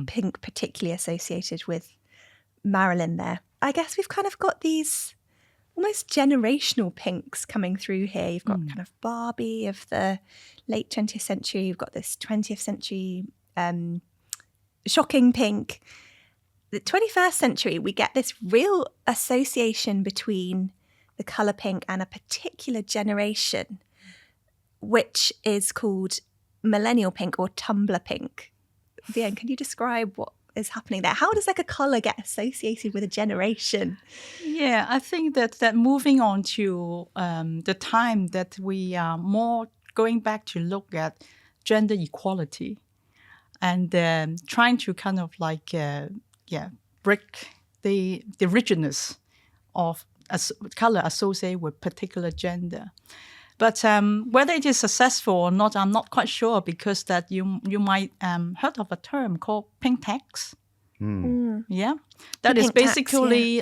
pink particularly associated with Marilyn there. I guess we've kind of got these almost generational pinks coming through here. You've got kind of Barbie of the late 20th century, you've got this 20th century shocking pink. The 21st century, we get this real association between the colour pink and a particular generation, which is called millennial pink or Tumblr pink. Vien, can you describe what is happening there? How does a colour get associated with a generation? Yeah, I think that moving on to the time that we are more going back to look at gender equality and trying to kind of break the rigidness of color associated with particular gender. But whether it is successful or not, I'm not quite sure, because that you might heard of a term called pink tax. Yeah, that is basically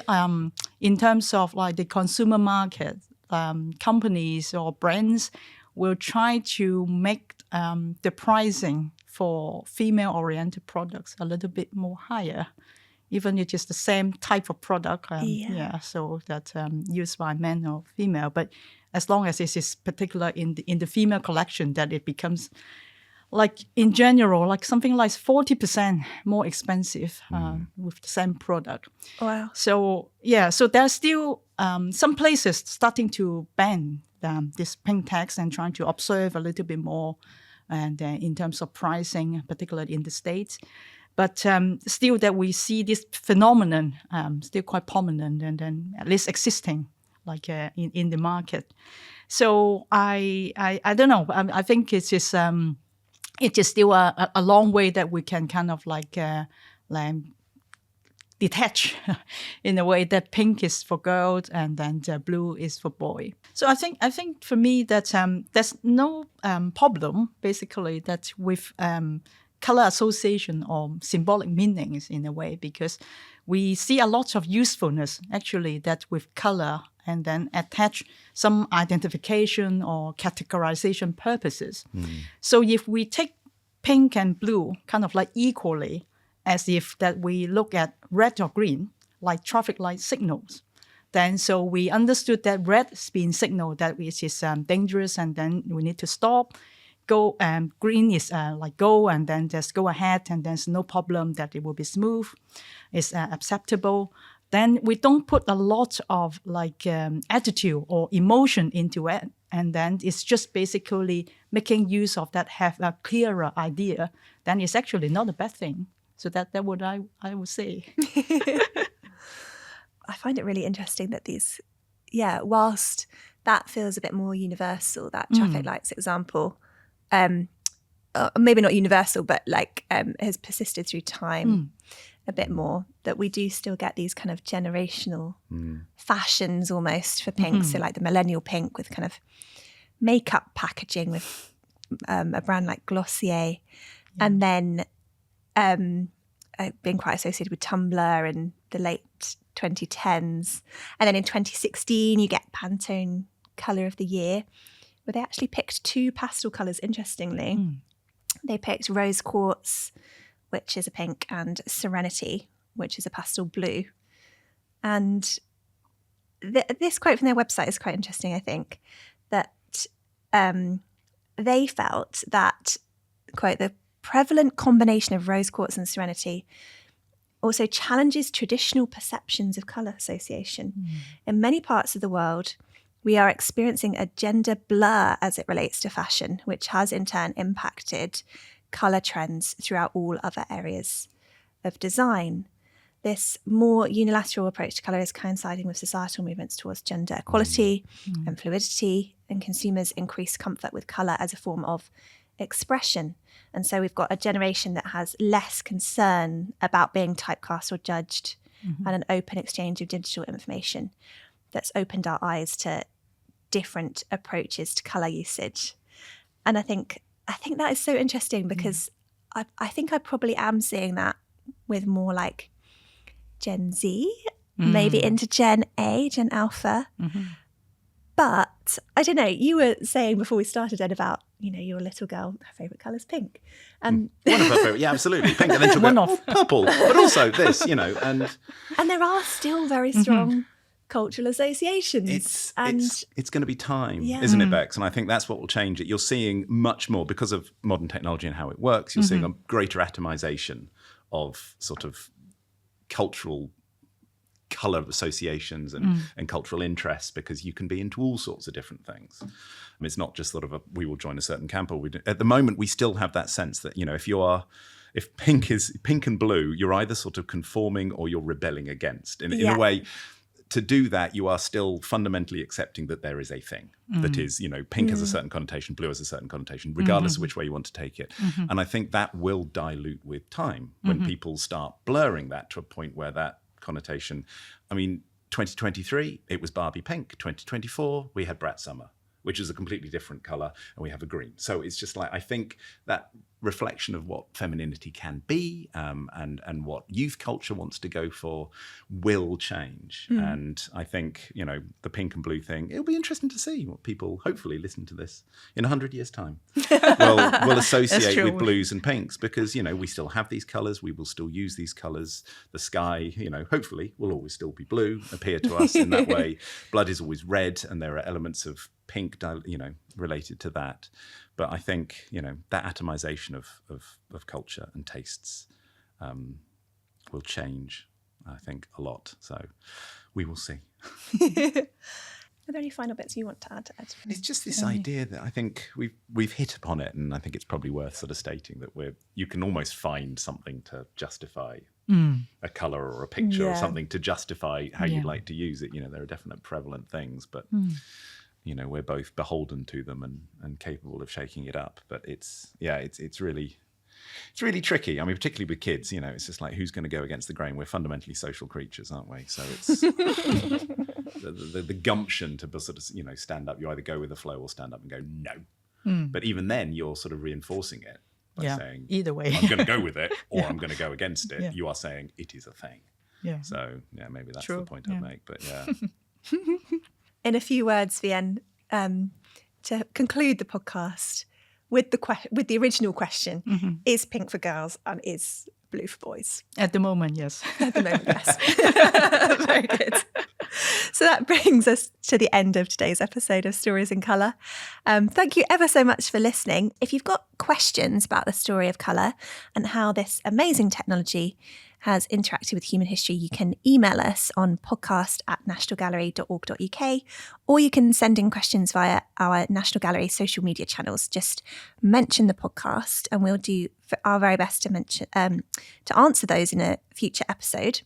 in terms of like the consumer market, companies or brands will try to make the pricing for female-oriented products a little bit more higher, even if it's the same type of product. So that used by men or female, but as long as it is particular in the female collection, that it becomes, like in general, like something like 40% more expensive with the same product. Wow. So so there's still some places starting to ban this pink tax and trying to observe a little bit more, and in terms of pricing, particularly in the States. But still that we see this phenomenon still quite prominent and then at least existing like in the market. So I don't know. I think it's just still a long way that we can kind of like detach in a way that pink is for girls and then blue is for boy. So I think for me that there's no problem basically that with color association or symbolic meanings in a way, because we see a lot of usefulness actually that with color and then attach some identification or categorization purposes. So if we take pink and blue kind of like equally, as if that we look at red or green, like traffic light signals, then so we understood that red is being signaled that it is dangerous and then we need to stop. Green is like go and then just go ahead and there's no problem, that it will be smooth, it's acceptable. Then we don't put a lot of like attitude or emotion into it, and then it's just basically making use of that, have a clearer idea, then it's actually not a bad thing. So that what I would say. I find it really interesting that these, whilst that feels a bit more universal, that traffic lights example, maybe not universal, but like has persisted through time a bit more, that we do still get these kind of generational fashions almost for pink. So like the millennial pink with kind of makeup packaging with a brand like Glossier, and then been quite associated with Tumblr in the late 2010s. And then in 2016, you get Pantone Colour of the Year, where they actually picked two pastel colours, interestingly. They picked Rose Quartz, which is a pink, and Serenity, which is a pastel blue. And this quote from their website is quite interesting, I think, that they felt that, quote, the prevalent combination of Rose Quartz and Serenity also challenges traditional perceptions of colour association. In many parts of the world, we are experiencing a gender blur as it relates to fashion, which has in turn impacted colour trends throughout all other areas of design. This more unilateral approach to colour is coinciding with societal movements towards gender equality and fluidity, and consumers' increased comfort with colour as a form of expression. And so we've got a generation that has less concern about being typecast or judged, and an open exchange of digital information that's opened our eyes to different approaches to colour usage. And I think that is so interesting, because I think I probably am seeing that with more like Gen Z, maybe into Gen A, Gen Alpha. But I don't know, you were saying before we started, Ed, about, your little girl, her favourite colour is pink. And one of her favourite, absolutely, pink. And then she'll go, purple, but also this, and there are still very strong cultural associations. It's going to be time, isn't it, Beks? And I think that's what will change it. You're seeing much more, because of modern technology and how it works, you're seeing a greater atomization of sort of cultural colour associations and cultural interests, because you can be into all sorts of different things. It's not just sort of we will join a certain camp, or at the moment we still have that sense that, if pink and blue, you're either sort of conforming or you're rebelling against. In a way, to do that, you are still fundamentally accepting that there is a thing that is, pink has a certain connotation, blue has a certain connotation, regardless of which way you want to take it. And I think that will dilute with time when people start blurring that to a point where that connotation, 2023, it was Barbie pink. 2024, we had Brat Summer, which is a completely different colour, and we have a green. So it's just like, I think that reflection of what femininity can be and what youth culture wants to go for will change. And I think, the pink and blue thing, it'll be interesting to see what people, hopefully listen to this in 100 years' time, will associate with blues and pinks, because, we still have these colours, we will still use these colours. The sky, hopefully will always still be blue, appear to us in that way. Blood is always red, and there are elements of pink, related to that. But I think, that atomization of culture and tastes will change, I think, a lot. So we will see. Are there any final bits you want to add, Ed? It's just this idea that I think we've hit upon it, and I think it's probably worth sort of stating that you can almost find something to justify a colour or a picture or something to justify how you'd like to use it. There are definite prevalent things, but we're both beholden to them and capable of shaking it up. But it's really tricky. I mean, particularly with kids, it's just like, who's going to go against the grain? We're fundamentally social creatures, aren't we? So it's the gumption to sort of, stand up. You either go with the flow or stand up and go, no. But even then, you're sort of reinforcing it by saying, either way, I'm going to go with it or I'm going to go against it. You are saying it is a thing. Yeah. So, maybe that's the point I'd make. But In a few words, Vien, to conclude the podcast with the original question, is pink for girls and is blue for boys? At the moment, yes. At the moment, yes. Very good. So that brings us to the end of today's episode of Stories in Colour. Thank you ever so much for listening. If you've got questions about the story of colour and how this amazing technology has interacted with human history, you can email us on podcast@nationalgallery.org.uk, or you can send in questions via our National Gallery social media channels. Just mention the podcast and we'll do our very best to answer those in a future episode.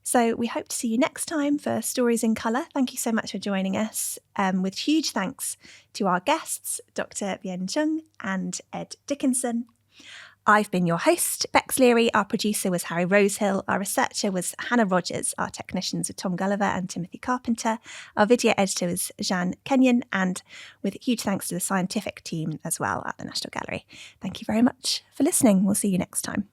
So we hope to see you next time for Stories in Colour. Thank you so much for joining us, with huge thanks to our guests, Dr Vien Cheung and Ed Dickenson. I've been your host, Beks Leary. Our producer was Harry Rosehill. Our researcher was Hannah Rogers. Our technicians were Tom Gulliver and Timothy Carpenter. Our video editor was Jeanne Kenyon. And with huge thanks to the scientific team as well at the National Gallery. Thank you very much for listening. We'll see you next time.